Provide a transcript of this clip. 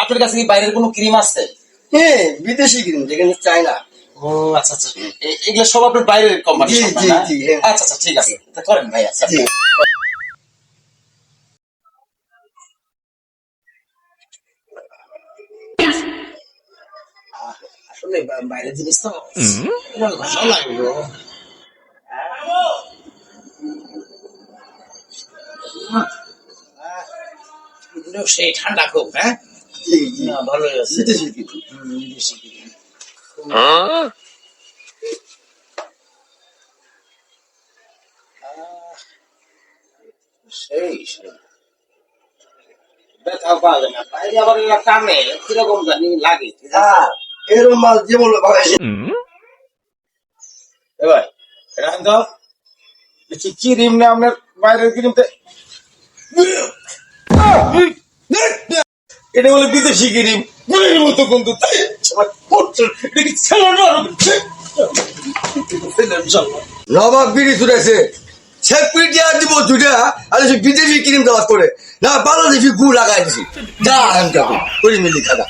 আপনার কাছে কি বাইরের কোনো ক্রিম আছে? হ্যাঁ, বিদেশি ক্রিম, যেখানে চায়না। ও আচ্ছা আচ্ছা, এগুলো সব আপনার বাইরের কোম্পানি? জি জি জি, হ্যাঁ। আচ্ছা আচ্ছা, ঠিক আছে, তা করেন ভাই। আচ্ছা জি। আসলে বাইরের জিনিস তো আমার ভালো লাগে bro। এগুলো সেই ঠান্ডা খুব, হ্যাঁ জি জি, না, ভালোই আছে। বিদেশি ক্রিম। বিদেশি ক্রিম সেই সেই ব্যথা পাওয়া যায় না, বাইরে আবার এরা টানে কিরকম জানি লাগে। ঠিক আছে হ্যাঁ, এরকম মাছ যেমন বানাইছে। এবার এটা তো দেখি ক্রিম না আপনার বাইরের ক্রিমতে, এটা বলে বিদেশি ক্রিম, গুলির মতো কিন্তু তাই এটা কি ছিল না? নবাব বিড়ি ছুটেছে, সে পিঠে আর দিব দুটা, আর সে বিদেশি ক্রিম দেওয়া করে না, বাংলাদেশি গু লাগাই দিছি। যা আমি করি মিলি খাদা।